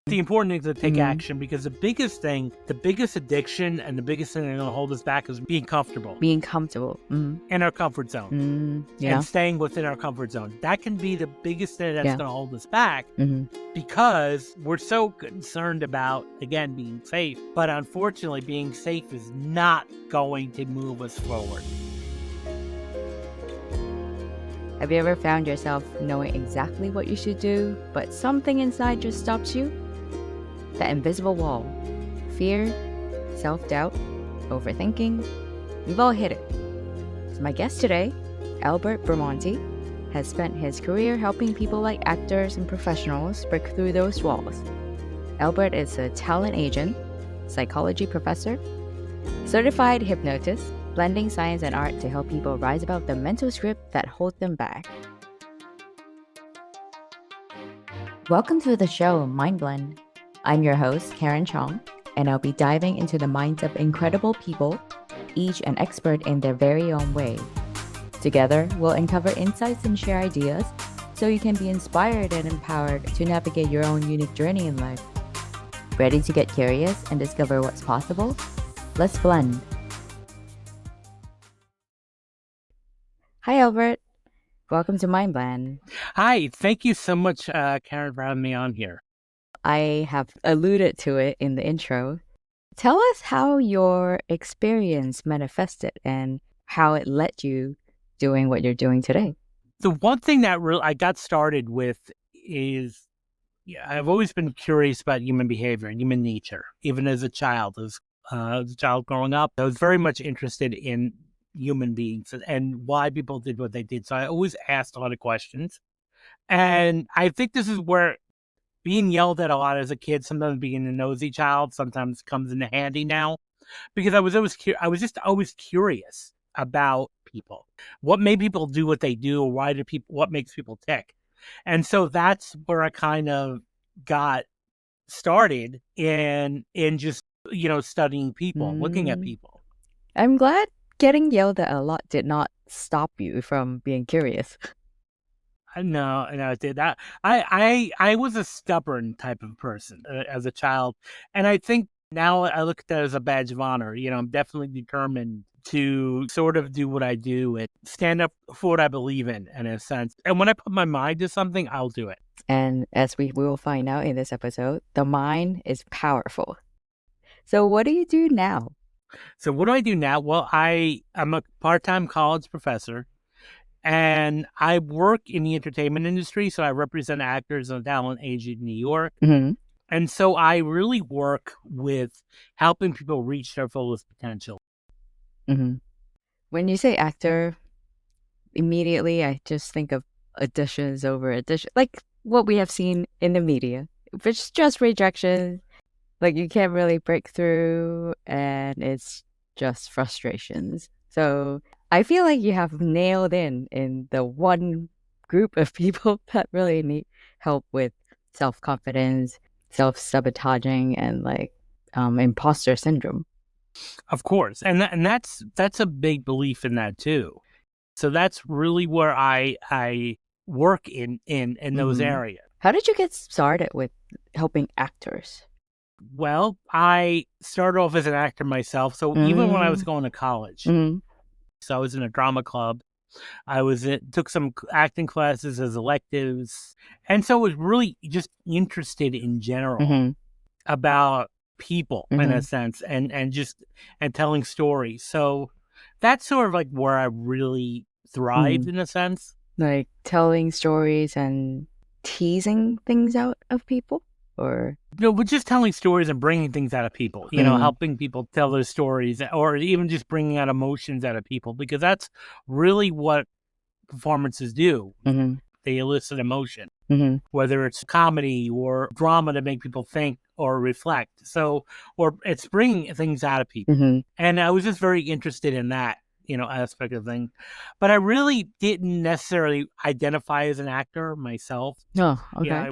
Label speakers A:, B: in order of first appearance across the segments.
A: The important thing is to take action, because the biggest addiction and the biggest thing that's going to hold us back is being comfortable.
B: Being comfortable.
A: In our comfort zone. And staying within our comfort zone. That can be the biggest thing that's going to hold us back, because we're so concerned about, again, being safe. But unfortunately, being safe is not going to move us forward.
B: Have you ever found yourself knowing exactly what you should do, but something inside just stops you? That invisible wall. Fear, self-doubt, overthinking. We've all hit it. So my guest today, Albert Bramante, has spent his career helping people like actors and professionals break through those walls. Albert is a talent agent, psychology professor, certified hypnotist, blending science and art to help people rise above the mental script that holds them back. Welcome to the show, Mind Blend. I'm your host, Karen Chong, and I'll be diving into the minds of incredible people, each an expert in their very own way. Together, we'll uncover insights and share ideas so you can be inspired and empowered to navigate your own unique journey in life. Ready to get curious and discover what's possible? Let's blend. Hi, Albert. Welcome to Mind Blend.
A: Hi. Thank you so much, Karen, for having me on here.
B: I have alluded to it in the intro. Tell us how your experience manifested and how it led you doing what you're doing today.
A: The one thing that I got started with is, I've always been curious about human behavior and human nature, even as a child. As a child growing up, I was very much interested in human beings and why people did what they did. So I always asked a lot of questions. And I think this is where being yelled at a lot as a kid, sometimes being a nosy child, sometimes comes into handy now, because I was always curious about people. What made people do what they do? What makes people tick? And so that's where I kind of got started in just, studying people, looking at people.
B: I'm glad getting yelled at a lot did not stop you from being curious.
A: No, it did that. I was a stubborn type of person as a child. And I think now I look at that as a badge of honor. I'm definitely determined to sort of do what I do and stand up for what I believe in a sense. And when I put my mind to something, I'll do it.
B: And as we will find out in this episode, the mind is powerful. So what do you do now?
A: So what do I do now? Well, I'm a part-time college professor, and I work in the entertainment industry. So I represent actors and talent agent in New York.
B: Mm-hmm.
A: And so I really work with helping people reach their fullest potential.
B: Mm-hmm. When you say actor, immediately I just think of auditions over audition, like what we have seen in the media, which is just rejection. Like you can't really break through and it's just frustrations. So I feel like you have nailed in the one group of people that really need help with self-confidence, self-sabotaging, and imposter syndrome.
A: Of course. And that's a big belief in that too. So that's really where I work in those areas.
B: How did you get started with helping actors?
A: Well, I started off as an actor myself. So even when I was going to college, so I was in a drama club. Took some acting classes as electives. And so I was really just interested in general about people in a sense and telling stories. So that's sort of like where I really thrived in a sense.
B: Like telling stories and teasing things out of people? Or
A: but just telling stories and bringing things out of people, helping people tell their stories, or even just bringing out emotions out of people, because that's really what performances do. They elicit emotion, whether it's comedy or drama to make people think or reflect. So, or it's bringing things out of people. And I was just very interested in that, aspect of things. But I really didn't necessarily identify as an actor myself.
B: Oh, okay.
A: Yeah,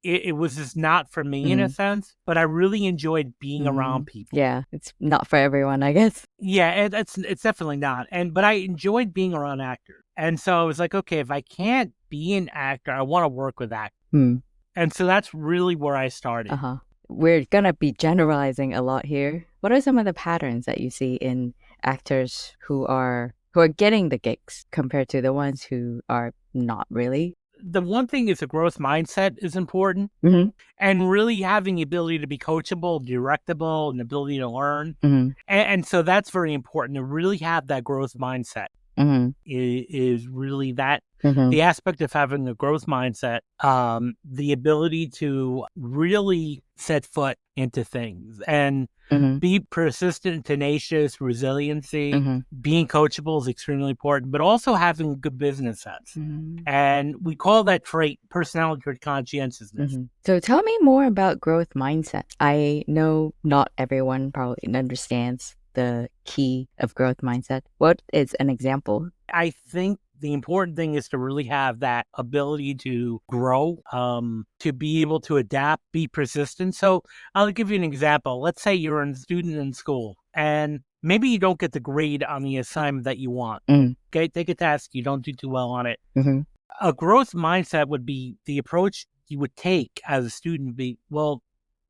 A: it was just not for me in a sense, but I really enjoyed being around people.
B: Yeah, it's not for everyone, I guess.
A: Yeah, it's definitely not. But I enjoyed being around actors. And so I was like, okay, if I can't be an actor, I want to work with actors. And so that's really where I started.
B: Uh-huh. We're gonna be generalizing a lot here. What are some of the patterns that you see in actors who are getting the gigs compared to the ones who are not really?
A: The one thing is a growth mindset is important,
B: Mm-hmm.
A: and really having the ability to be coachable, directable, and the ability to learn.
B: Mm-hmm.
A: And so that's very important to really have that growth mindset.
B: Mm-hmm.
A: Is really that
B: Mm-hmm.
A: the aspect of having a growth mindset, the ability to really set foot into things and
B: Mm-hmm.
A: be persistent, tenacious, resiliency,
B: Mm-hmm.
A: being coachable is extremely important, but also having good business sense.
B: Mm-hmm.
A: And we call that trait personality trait conscientiousness.
B: Mm-hmm. So tell me more about growth mindset. I know not everyone probably understands the key of growth mindset. What is an example?
A: I think the important thing is to really have that ability to grow, to be able to adapt, be persistent. So I'll give you an example. Let's say you're a student in school and maybe you don't get the grade on the assignment that you want.
B: Mm.
A: Okay, take a test, you don't do too well on it.
B: Mm-hmm.
A: A growth mindset would be the approach you would take as a student be, well,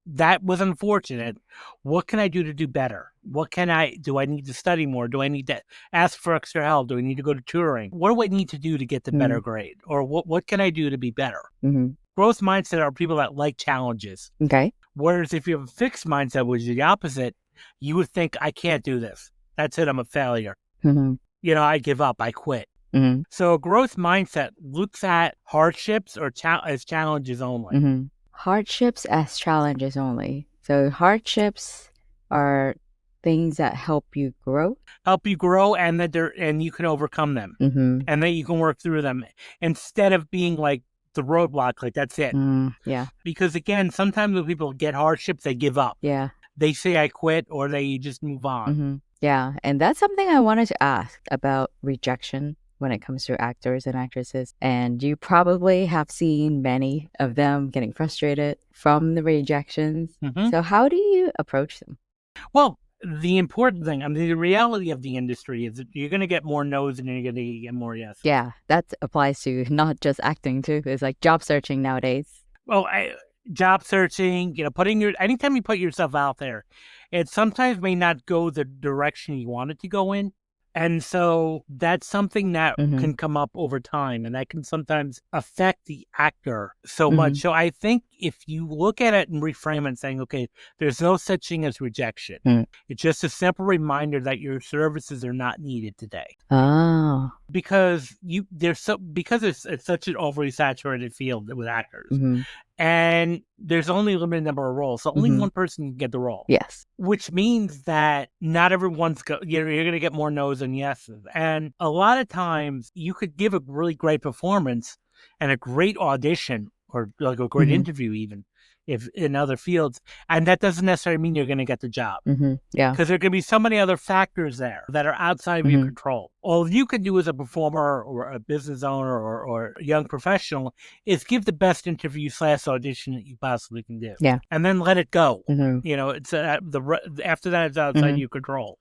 A: that was unfortunate. What can I do to do better? Do I need to study more? Do I need to ask for extra help? Do I need to go to tutoring? What do I need to do to get the better grade? Or what can I do to be better?
B: Mm-hmm.
A: Growth mindset are people that like challenges.
B: Okay.
A: Whereas if you have a fixed mindset, which is the opposite, you would think, I can't do this. That's it. I'm a failure.
B: Mm-hmm.
A: I give up. I quit.
B: Mm-hmm.
A: So a growth mindset looks at hardships or as challenges only.
B: Mm-hmm. Hardships as challenges only. So hardships are things that help you grow.
A: And and you can overcome them, and that you can work through them instead of being like the roadblock, like that's it.
B: Yeah.
A: Because again, sometimes when people get hardships, they give up.
B: Yeah.
A: They say I quit, or they just move on.
B: Yeah. And that's something I wanted to ask about rejection when it comes to actors and actresses. And you probably have seen many of them getting frustrated from the rejections. So how do you approach them?
A: Well, the important thing, the reality of the industry is that you're going to get more no's and you're going to get more yes.
B: Yeah, that applies to not just acting too. It's like job searching nowadays.
A: Well, job searching, anytime you put yourself out there, it sometimes may not go the direction you want it to go in. And so that's something that can come up over time, and that can sometimes affect the actor so much. So I think if you look at it and reframe it saying, okay, there's no such thing as rejection. It's just a simple reminder that your services are not needed today.
B: Oh.
A: Because it's such an overly saturated field with actors. And there's only a limited number of roles. So only one person can get the role.
B: Yes.
A: Which means that not everyone's you're going to get more no's than yeses. And a lot of times you could give a really great performance and a great audition or like a great interview even if in other fields. And that doesn't necessarily mean you're going to get the job.
B: Yeah.
A: Because there can be so many other factors there that are outside of your control. All you can do as a performer or a business owner or a young professional is give the best interview / audition that you possibly can do.
B: Yeah.
A: And then let it go. It's after that, it's outside your control.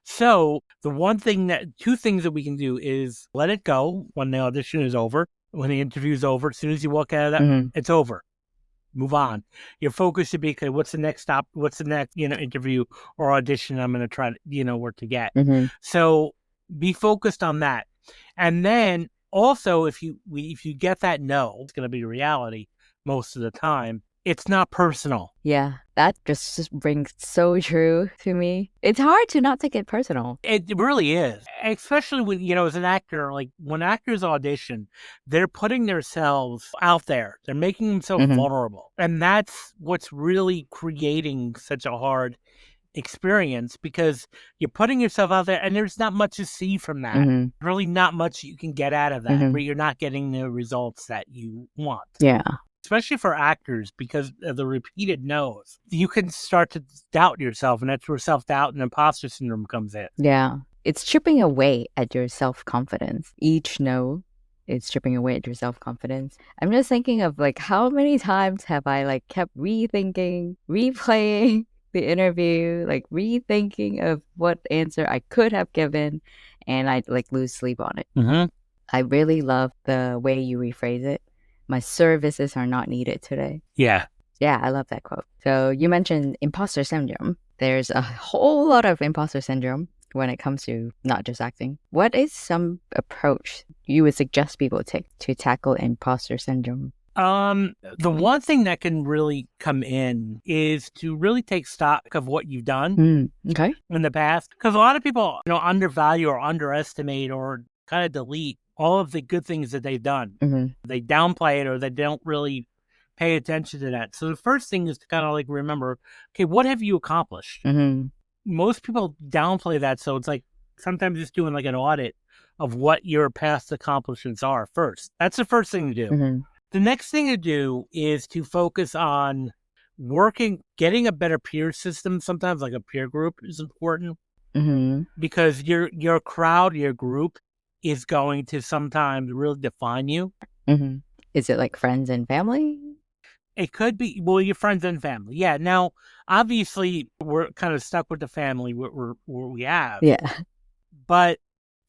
A: So two things that we can do is let it go when the audition is over, when the interview is over. As soon as you walk out of that, it's over. Move on. Your focus should be, okay, what's the next stop? What's the next, interview or audition I'm going to try to, work to get. So be focused on that. And then also, if you get that no, it's going to be reality most of the time. It's not personal.
B: Yeah, that just rings so true to me. It's hard to not take it personal.
A: It really is. Especially when, as an actor, like when actors audition, they're putting themselves out there. They're making themselves vulnerable. And that's what's really creating such a hard experience because you're putting yourself out there and there's not much to see from that. Really not much you can get out of that, but you're not getting the results that you want.
B: Yeah.
A: Especially for actors, because of the repeated no's, you can start to doubt yourself, and that's where self-doubt and imposter syndrome comes in.
B: Yeah. It's chipping away at your self-confidence. Each no is chipping away at your self-confidence. I'm just thinking of like how many times have I like kept replaying the interview, like rethinking of what answer I could have given, and I'd like lose sleep on it. I really love the way you rephrase it. My services are not needed today.
A: Yeah.
B: Yeah, I love that quote. So you mentioned imposter syndrome. There's a whole lot of imposter syndrome when it comes to not just acting. What is some approach you would suggest people take to tackle imposter syndrome?
A: The one thing that can really come in is to really take stock of what you've done
B: Okay.
A: in the past. Because a lot of people, undervalue or underestimate or kind of delete all of the good things that they've done.
B: Mm-hmm.
A: They downplay it or they don't really pay attention to that. So the first thing is to kind of like remember, okay, what have you accomplished?
B: Mm-hmm.
A: Most people downplay that. So it's like sometimes just doing like an audit of what your past accomplishments are first. That's the first thing to do.
B: Mm-hmm.
A: The next thing to do is to focus on getting a better peer system. Sometimes like a peer group is important because your crowd, your group is going to sometimes really define you.
B: Mm-hmm. Is it like friends and family?
A: It could be, well, your friends and family. Yeah. Now, obviously, we're kind of stuck with the family where we have.
B: Yeah.
A: But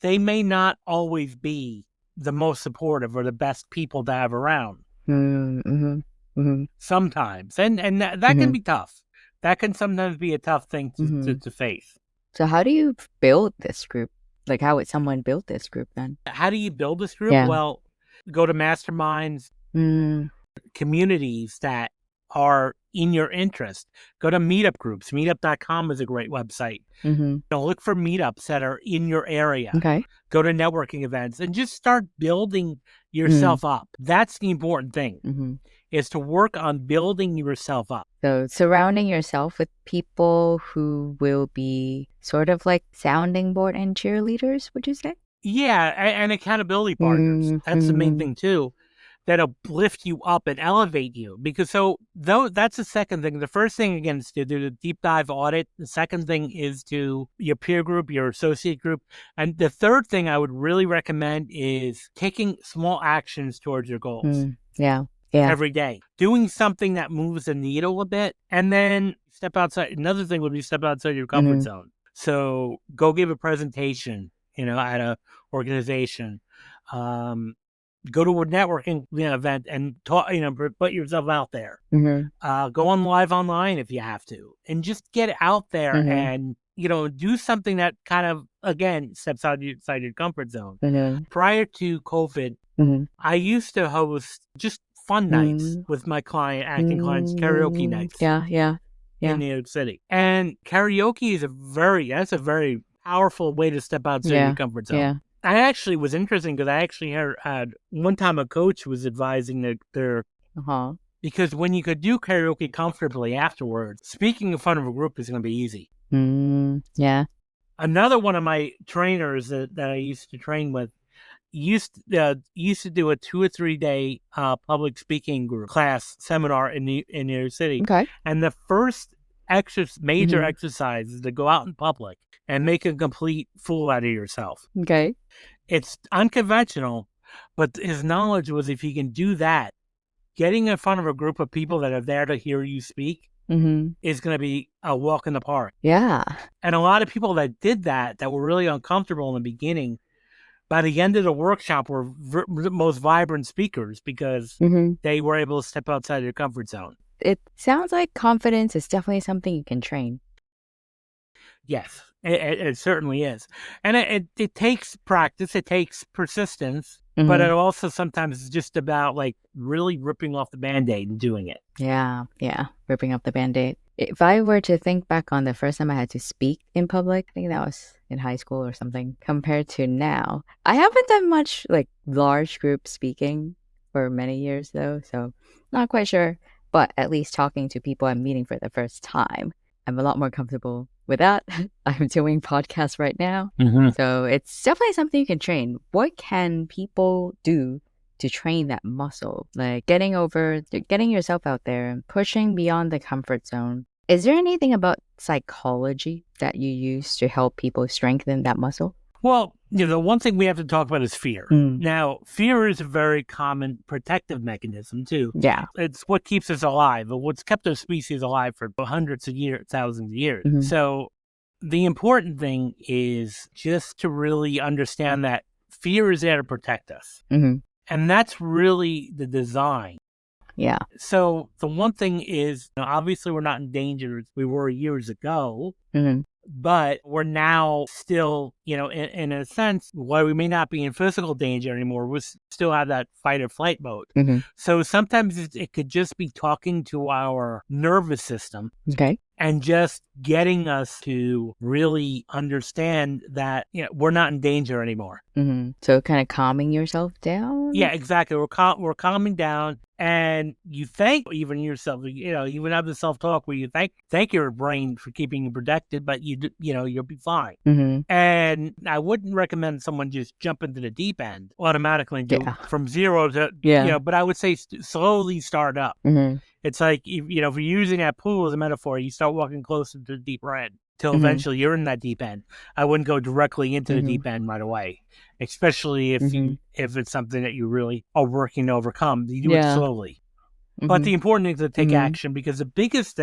A: they may not always be the most supportive or the best people to have around.
B: Mm-hmm. Mm-hmm.
A: Sometimes. And that can be tough. That can sometimes be a tough thing to face.
B: So how do you build this group? Like, how would someone build this group then?
A: How do you build this group?
B: Yeah.
A: Well, go to masterminds, communities that are in your interest. Go to meetup groups. Meetup.com is a great website. Look for meetups that are in your area.
B: Okay.
A: Go to networking events and just start building yourself up. That's the important thing, is to work on building yourself up.
B: So surrounding yourself with people who will be sort of like sounding board and cheerleaders, would you say?
A: Yeah, and accountability partners. That's the main thing too. That'll lift you up and elevate you. Because that's the second thing. The first thing, again, is to do the deep dive audit. The second thing is to your peer group, your associate group. And the third thing I would really recommend is taking small actions towards your goals.
B: Yeah.
A: Every day. Doing something that moves the needle a bit. And then step outside. Another thing would be step outside your comfort zone. So go give a presentation, at a organization. Go to a networking event and talk, put yourself out there. Go on live online if you have to, and just get out there and, do something that kind of, again, steps outside your comfort zone. Prior to COVID, I used to host just fun nights with my acting clients, karaoke nights.
B: Yeah.
A: In New York City. And karaoke is that's a very powerful way to step outside your comfort zone.
B: Yeah.
A: I actually was interesting because I actually had one time a coach was advising their because when you could do karaoke comfortably afterwards, speaking in front of a group is going to be easy.
B: Yeah.
A: Another one of my trainers that I used to train with used to do a 2 or 3 day public speaking group class seminar in New York City.
B: Okay.
A: And the first major exercise is to go out in public and make a complete fool out of yourself.
B: Okay.
A: It's unconventional, but his knowledge was if you can do that, getting in front of a group of people that are there to hear you speak is going to be a walk in the park.
B: Yeah.
A: And a lot of people that did that were really uncomfortable in the beginning, by the end of the workshop were the most vibrant speakers because they were able to step outside their comfort zone.
B: It sounds like confidence is definitely something you can train.
A: Yes, it certainly is. And it takes practice. It takes persistence. But it also sometimes is just about like really ripping off the Band-Aid and doing it.
B: Yeah. Ripping off the Band-Aid. If I were to think back on the first time I had to speak in public, I think that was in high school or something, compared to now. I haven't done much like large group speaking for many years though, so not quite sure. But at least talking to people I'm meeting for the first time, I'm a lot more comfortable with that. I'm doing podcasts right now. So it's definitely something you can train. What can people do to train that muscle? Like getting yourself out there and pushing beyond the comfort zone. Is there anything about psychology that you use to help people strengthen that muscle?
A: Well, the one thing we have to talk about is fear. Now, fear is a very common protective mechanism, too.
B: Yeah.
A: It's what keeps us alive, but what's kept our species alive for hundreds of years, thousands of years. So the important thing is just to really understand that fear is there to protect us. And that's really the design.
B: Yeah.
A: So the one thing is, obviously we're not in danger as we were years ago,
B: Mm-hmm.
A: but we're now still, in a sense, while we may not be in physical danger anymore, we still have that fight or flight mode.
B: Mm-hmm.
A: So sometimes it could just be talking to our nervous system.
B: Okay.
A: And just getting us to really understand that we're not in danger anymore.
B: Mm-hmm. So kind of calming yourself down?
A: Yeah, exactly. We're calming down, and you thank even yourself. You would have the self-talk where you thank your brain for keeping you protected, but you'll be fine.
B: Mm-hmm.
A: And I wouldn't recommend someone just jump into the deep end automatically and do from zero to but I would say slowly start up.
B: Mm-hmm.
A: It's like, if you're using that pool as a metaphor, you start walking closer to the deeper end till eventually you're in that deep end. I wouldn't go directly into the deep end right away, especially if it's something that you really are working to overcome. You do it slowly. But the important thing is to take action, because the biggest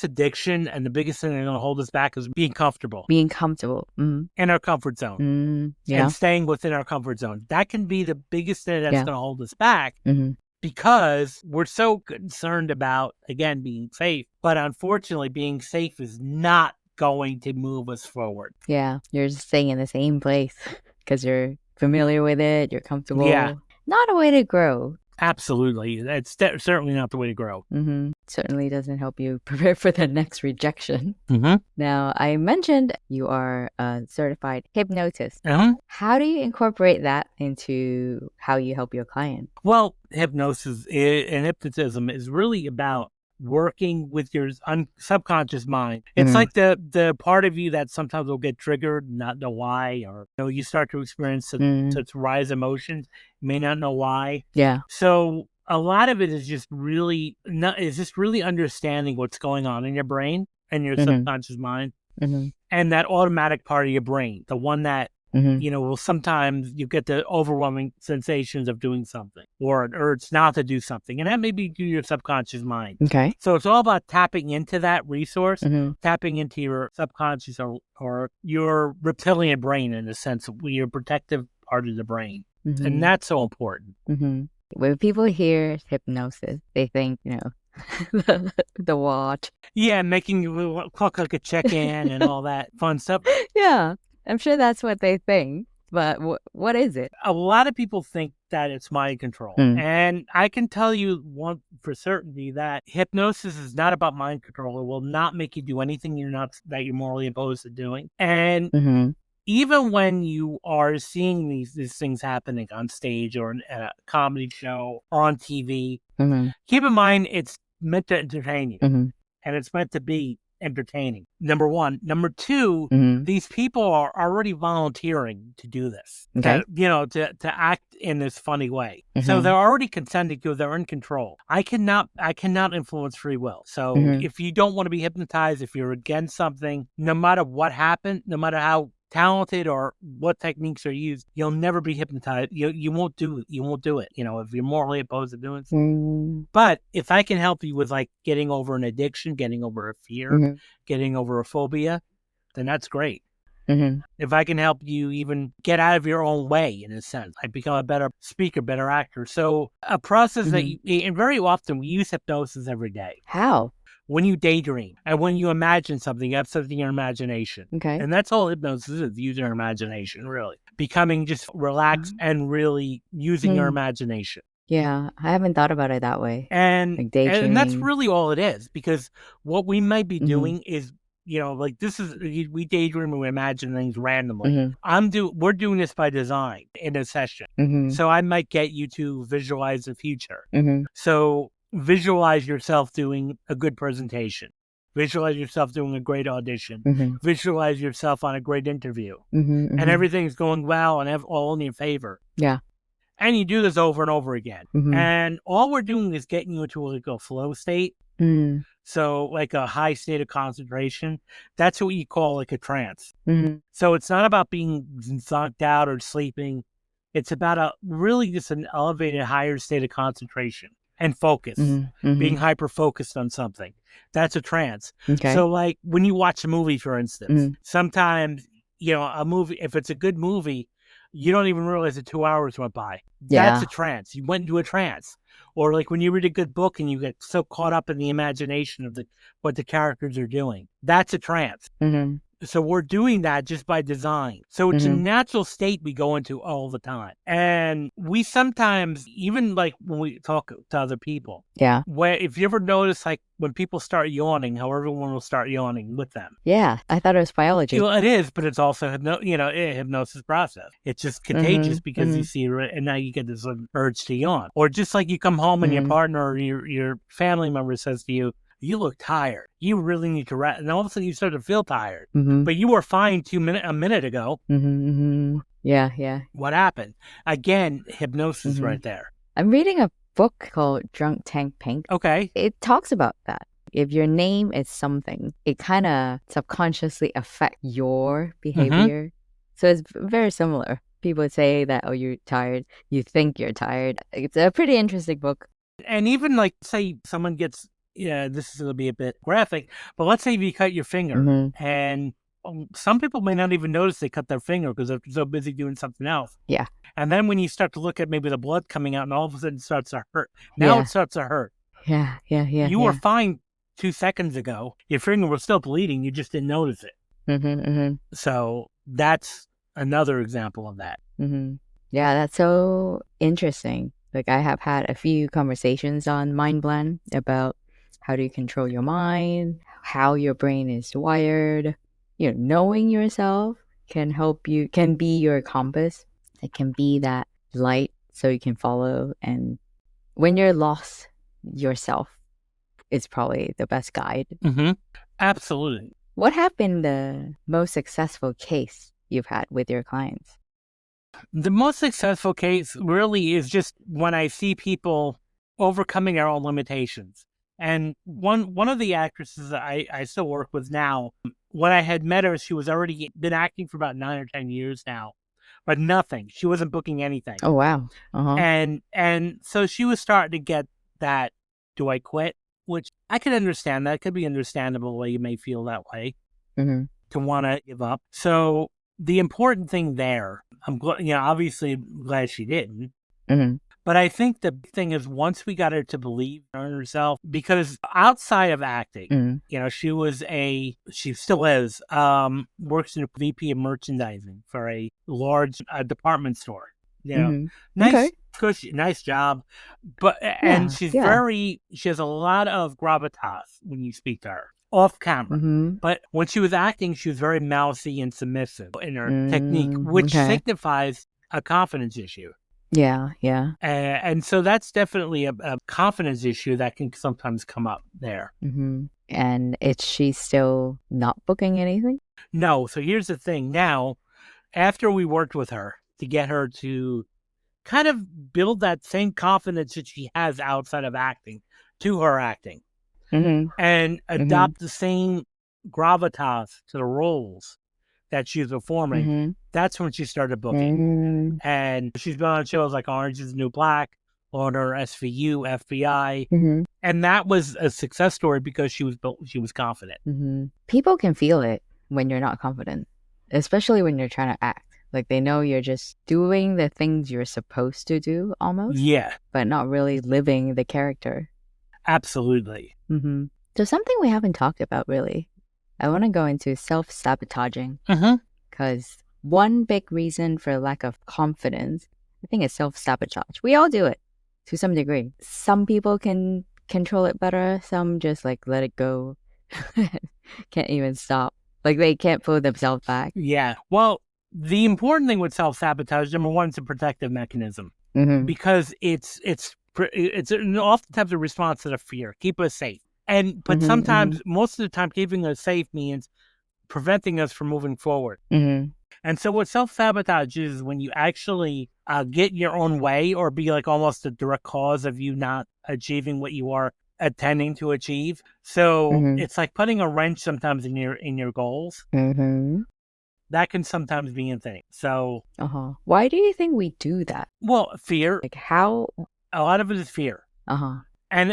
A: addiction and the biggest thing that's going to hold us back is being comfortable.
B: Being comfortable. Mm-hmm.
A: In our comfort zone. And staying within our comfort zone. That can be the biggest thing that's going to hold us back.
B: Mm-hmm.
A: Because we're so concerned about, again, being safe. But unfortunately, being safe is not going to move us forward.
B: Yeah, you're just staying in the same place because you're familiar with it, you're comfortable. Yeah. Not a way to grow.
A: Absolutely. That's certainly not the way to grow.
B: Mm-hmm. Certainly doesn't help you prepare for the next rejection.
A: Mm-hmm.
B: Now, I mentioned you are a certified hypnotist.
A: Mm-hmm.
B: How do you incorporate that into how you help your client?
A: Well, hypnosis and hypnotism is really about working with your subconscious mind. It's like the part of you that sometimes will get triggered, not know why, or you start to experience such rise emotions, you may not know why.
B: Yeah.
A: So a lot of it is just really understanding what's going on in your brain and your subconscious mind, and that automatic part of your brain, the one that will sometimes you get the overwhelming sensations of doing something or an urge not to do something. And that may be due to your subconscious mind.
B: Okay.
A: So it's all about tapping into that resource, tapping into your subconscious or your reptilian brain, in a sense, your protective part of the brain. And that's so important.
B: When people hear hypnosis, they think, the watch.
A: Yeah, making you look like a check-in and all that fun stuff.
B: Yeah. I'm sure that's what they think, but what is it?
A: A lot of people think that it's mind control. And I can tell you one for certainty that hypnosis is not about mind control. It will not make you do anything that you're morally opposed to doing. And even when you are seeing these things happening on stage or in a comedy show or on TV, keep in mind it's meant to entertain you. And it's meant to be entertaining. Number one. Number two, these people are already volunteering to do this.
B: Okay.
A: To act in this funny way. So they're already consenting to it. They're in control. I cannot influence free will. So if you don't want to be hypnotized, if you're against something, no matter what happened, no matter how talented or what techniques are used, you'll never be hypnotized. You won't do it. You won't do it. If you're morally opposed to doing something. But if I can help you with getting over an addiction, getting over a fear, getting over a phobia, then that's great. If I can help you even get out of your own way, in a sense, I become a better speaker, better actor. So a process and very often we use hypnosis every day.
B: How?
A: When you daydream and when you imagine something, you have something in your imagination.
B: Okay.
A: And that's all hypnosis is, using your imagination, really. Becoming just relaxed and really using your imagination.
B: Yeah, I haven't thought about it that way.
A: And that's really all it is, because what we might be doing is, we daydream and we imagine things randomly. We're doing this by design in a session. So I might get you to visualize the future. So visualize yourself doing a good presentation. Visualize yourself doing a great audition. Visualize yourself on a great interview. And everything's going well and all in your favor.
B: Yeah.
A: And you do this over and over again. And all we're doing is getting you into a flow state. So like a high state of concentration. That's what you call a trance. So it's not about being zonked out or sleeping. It's about really just an elevated, higher state of concentration and focus, being hyper-focused on something. That's a trance.
B: Okay.
A: So when you watch a movie, for instance, sometimes, a movie, if it's a good movie, You don't even realize that 2 hours went by. That's
B: Yeah.
A: a trance. You went into a trance. Or like when you read a good book and you get so caught up in the imagination of what the characters are doing. That's a trance.
B: Mm-hmm.
A: So we're doing that just by design. So it's a natural state we go into all the time. And we sometimes, even like when we talk to other people,
B: Yeah.
A: where if you ever notice, like when people start yawning, how everyone will start yawning with them.
B: Yeah. I thought it was biology.
A: Well, it is, but it's also a hypnosis process. It's just contagious because you see it, and now you get this urge to yawn. Or just like you come home and your partner or your family member says to you, "You look tired. You really need to rest." And all of a sudden you start to feel tired. But you were fine a minute ago.
B: Yeah, yeah.
A: What happened? Again, hypnosis right there.
B: I'm reading a book called Drunk Tank Pink.
A: Okay.
B: It talks about that. If your name is something, it kind of subconsciously affects your behavior. So it's very similar. People say that, oh, you're tired. You think you're tired. It's a pretty interesting book.
A: And even like, say someone gets, this is going to be a bit graphic, but let's say if you cut your finger and some people may not even notice they cut their finger because they're so busy doing something else.
B: Yeah.
A: And then when you start to look at maybe the blood coming out and all of a sudden it starts to hurt. Now it starts to hurt.
B: Yeah.
A: You were fine 2 seconds ago. Your finger was still bleeding. You just didn't notice it. So that's another example of that.
B: Yeah, that's so interesting. Like I have had a few conversations on Mind Blend about how do you control your mind, how your brain is wired. Knowing yourself can help you, can be your compass. It can be that light so you can follow. And when you're lost, yourself is probably the best guide.
A: Absolutely.
B: What has been the most successful case you've had with your clients?
A: The most successful case really is just when I see people overcoming their own limitations. And one of the actresses that I still work with now, when I had met her, she was already been acting for about 9 or 10 years now, but nothing. She wasn't booking anything.
B: Oh, wow.
A: And so she was starting to get that, do I quit? Which I could understand. That could be understandable why you may feel that way, to want to give up. So the important thing there, I'm glad, obviously glad she didn't. But I think the thing is once we got her to believe in herself, because outside of acting, she still is, works in a VP of merchandising for a large department store. Nice, cushy, nice job. But, and she has a lot of gravitas when you speak to her off camera. But when she was acting, she was very mousy and submissive in her technique, which signifies a confidence issue.
B: Yeah.
A: And so that's definitely a confidence issue that can sometimes come up there.
B: And is she still not booking anything?
A: No. So here's the thing. Now, after we worked with her to get her to kind of build that same confidence that she has outside of acting to her acting and adopt the same gravitas to the roles that she's performing, that's when she started booking. And she's been on shows like Orange is the New Black, Order, SVU, FBI. And that was a success story because she was confident.
B: People can feel it when you're not confident, especially when you're trying to act. Like they know you're just doing the things you're supposed to do almost.
A: Yeah.
B: But not really living the character.
A: Absolutely.
B: So something we haven't talked about really. I want to go into self-sabotaging because one big reason for lack of confidence, I think, is self-sabotage. We all do it to some degree. Some people can control it better. Some just like let it go. Can't even stop. Like they can't pull themselves back.
A: Yeah. Well, the important thing with self-sabotage, number one, it's a protective mechanism because it's oftentimes a response to the fear. Keep us safe. But sometimes, most of the time, keeping us safe means preventing us from moving forward. And so what self-sabotage is when you actually get your own way or be like almost a direct cause of you not achieving what you are intending to achieve. So it's like putting a wrench sometimes in your goals. That can sometimes be a thing. So
B: why do you think we do that?
A: Well, fear.
B: Like how?
A: A lot of it is fear.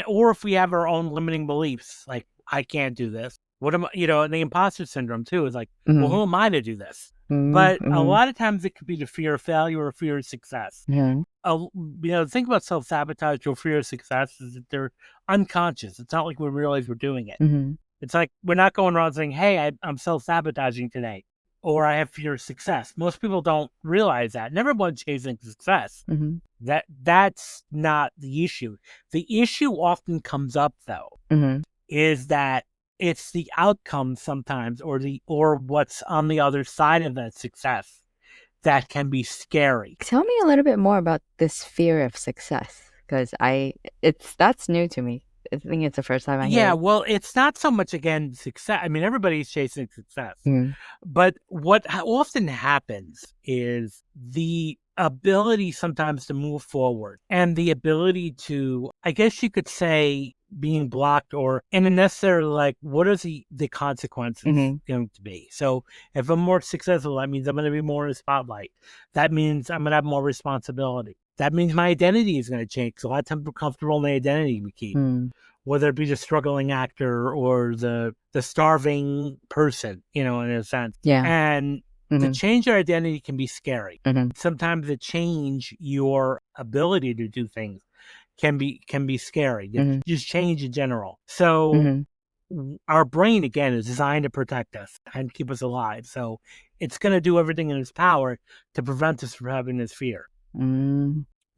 A: Or if we have our own limiting beliefs, like I can't do this. What am I? And the imposter syndrome too is like, well, who am I to do this? But a
B: Mm-hmm.
A: lot of times it could be the fear of failure or fear of success.
B: Mm-hmm.
A: The thing about self-sabotage or fear of success is that they're unconscious. It's not like we realize we're doing it.
B: Mm-hmm.
A: It's like we're not going around saying, hey, I'm self-sabotaging today, or I have fear of success. Most people don't realize that. And everyone's chasing success.
B: Mm-hmm.
A: That's not the issue. The issue often comes up, though,
B: Mm-hmm.
A: is that it's the outcome sometimes or what's on the other side of that success that can be scary.
B: Tell me a little bit more about this fear of success, because that's new to me. I think it's the first time I hear
A: Yeah,
B: it.
A: well, it's not so much, again, success. I mean, everybody's chasing success.
B: Mm.
A: But what often happens is the ability sometimes to move forward and the ability to, I guess you could say, being blocked or in a necessary, like, what is the consequences going to be? So if I'm more successful, that means I'm going to be more in the spotlight. That means I'm going to have more responsibility. That means my identity is going to change. So a lot of times we're comfortable in the identity we keep.
B: Mm.
A: Whether it be the struggling actor or the starving person, in a sense.
B: Yeah.
A: And to change your identity can be scary. Sometimes to change your ability to do things can be scary. Just change in general. So our brain, again, is designed to protect us and keep us alive. So it's going to do everything in its power to prevent us from having this fear.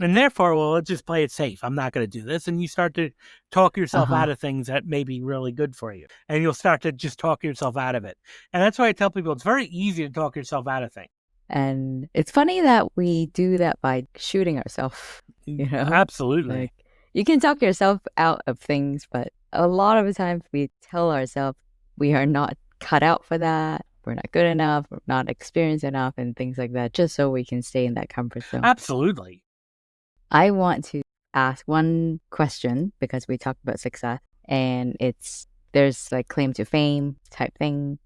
A: And therefore, well, let's just play it safe. I'm not going to do this. And you start to talk yourself out of things that may be really good for you. And you'll start to just talk yourself out of it. And that's why I tell people it's very easy to talk yourself out of things.
B: And it's funny that we do that by shooting ourselves,
A: Absolutely.
B: Like, you can talk yourself out of things, but a lot of the times we tell ourselves we are not cut out for that. We're not good enough. We're not experienced enough and things like that, just so we can stay in that comfort zone.
A: Absolutely.
B: I want to ask one question because we talked about success and there's like claim to fame type thing.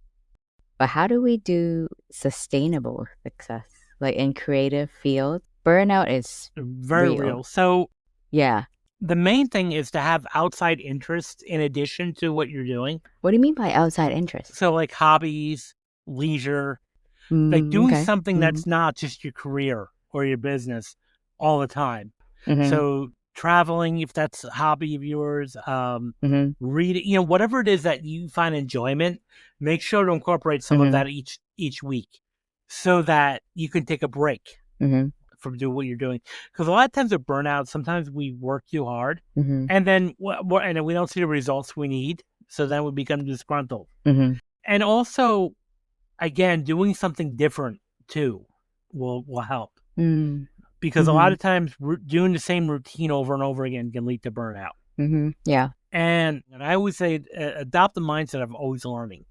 B: But how do we do sustainable success? Like in creative field, burnout is
A: very real. So
B: yeah,
A: the main thing is to have outside interests in addition to what you're doing.
B: What do you mean by outside interests?
A: So like hobbies, leisure, like doing something that's not just your career or your business all the time. So traveling, if that's a hobby of yours, reading, whatever it is that you find enjoyment, make sure to incorporate some of that each week so that you can take a break from doing what you're doing. Because a lot of times with burnout, sometimes we work too hard and then we don't see the results we need. So then we become disgruntled. And also, again, doing something different too will help. Because a lot of times doing the same routine over and over again can lead to burnout.
B: Yeah.
A: And I always say adopt the mindset of always learning.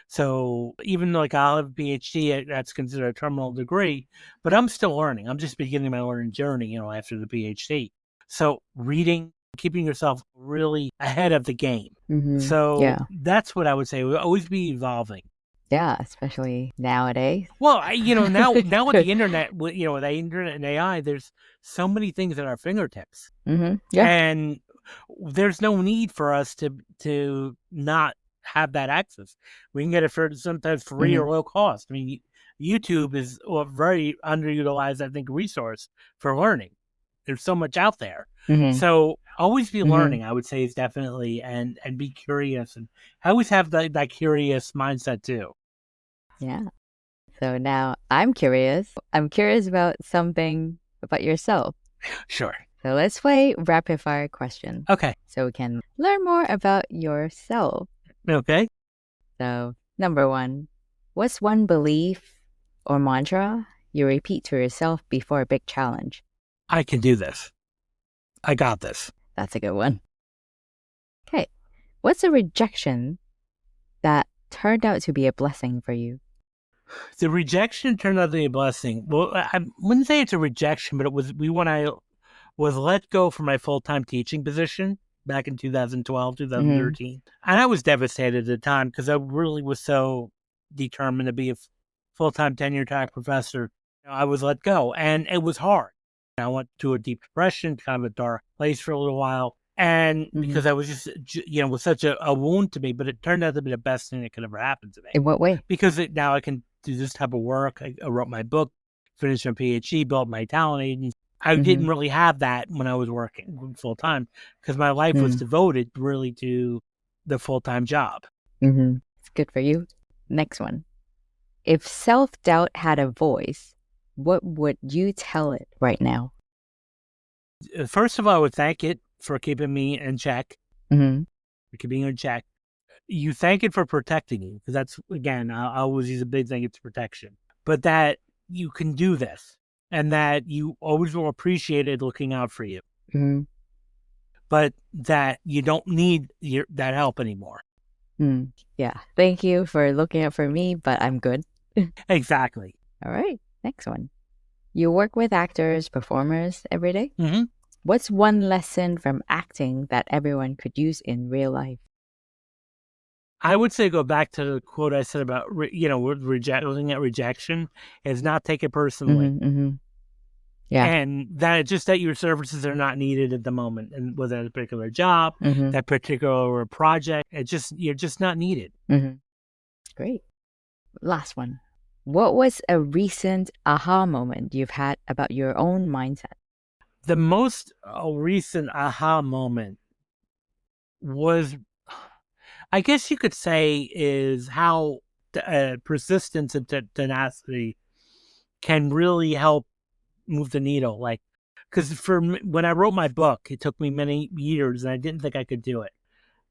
A: So even though I'll have a PhD, that's considered a terminal degree, but I'm still learning. I'm just beginning my learning journey, after the PhD. So reading, keeping yourself really ahead of the game. So that's what I would say. We'll always be evolving.
B: Yeah, especially nowadays.
A: Well, now with the internet, with the internet and AI, there's so many things at our fingertips.
B: Yeah.
A: And there's no need for us to not have that access. We can get it for sometimes free or low cost. I mean, YouTube is a very underutilized, I think, resource for learning. There's so much out there. So always be learning, I would say, is definitely, and be curious. And I always have that curious mindset too.
B: Yeah. So now I'm curious. I'm curious about something about yourself.
A: Sure.
B: So let's play rapid fire question.
A: Okay.
B: So we can learn more about yourself.
A: Okay.
B: So number 1, what's one belief or mantra you repeat to yourself before a big challenge?
A: I can do this. I got this.
B: That's a good one. Okay. What's a rejection that turned out to be a blessing for you?
A: The rejection turned out to be a blessing. Well, I wouldn't say it's a rejection, but it was when I was let go from my full-time teaching position back in 2012, 2013. And I was devastated at the time because I really was so determined to be a full-time tenure-track professor. I was let go, and it was hard. I went to a deep depression, kind of a dark place for a little while. And because I was just, was such a wound to me, but it turned out to be the best thing that could ever happen to me.
B: In what way?
A: Because now I can do this type of work. I wrote my book, finished my PhD, built my talent agency. I
B: Mhm.
A: didn't really have that when I was working full time because my life was devoted really to the full-time job.
B: It's good for you. Next one. If self-doubt had a voice, what would you tell it right now?
A: First of all, I would thank it for keeping me in check,
B: Mm-hmm.
A: for keeping you in check. You thank it for protecting you because that's, again, I always use a big thing, it's protection. But that you can do this and that you always will appreciate it looking out for you.
B: Mm-hmm.
A: But that you don't need that help anymore.
B: Yeah. Thank you for looking out for me, but I'm good.
A: Exactly.
B: All right. Next one. You work with actors, performers every day.
A: Mm-hmm.
B: What's one lesson from acting that everyone could use in real life?
A: I would say go back to the quote I said about, looking at rejection is not take it personally.
B: Mm-hmm. Yeah.
A: And that it's just that your services are not needed at the moment. And with a particular job,
B: Mm-hmm.
A: that particular project, you're just not needed.
B: Mm-hmm. Great. Last one. What was a recent aha moment you've had about your own mindset?
A: The most recent aha moment was, I guess you could say, is how persistence and tenacity can really help move the needle. Like, because when I wrote my book, it took me many years and I didn't think I could do it.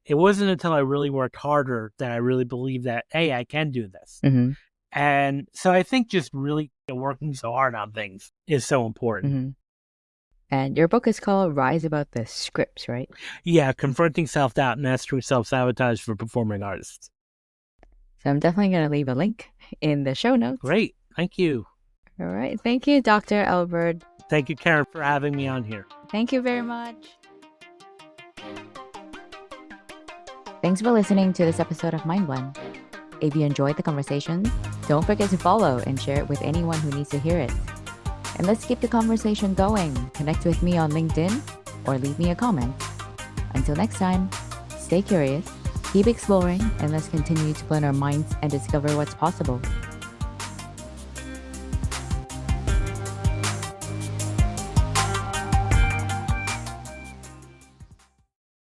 A: It wasn't until I really worked harder that I really believed that, hey, I can do this.
B: Mm-hmm.
A: And so I think just really working so hard on things is so important.
B: Mm-hmm. And your book is called Rise Above the Scripts, right?
A: Yeah, Confronting Self-Doubt and Mastering Self-Sabotage for Performing Artists.
B: So I'm definitely going to leave a link in the show notes.
A: Great. Thank you.
B: All right. Thank you, Dr. Albert.
A: Thank you, Karen, for having me on here.
B: Thank you very much. Thanks for listening to this episode of Mind Blend. If you enjoyed the conversation, don't forget to follow and share it with anyone who needs to hear it. And let's keep the conversation going. Connect with me on LinkedIn or leave me a comment. Until next time, stay curious, keep exploring, and let's continue to blend our minds and discover what's possible.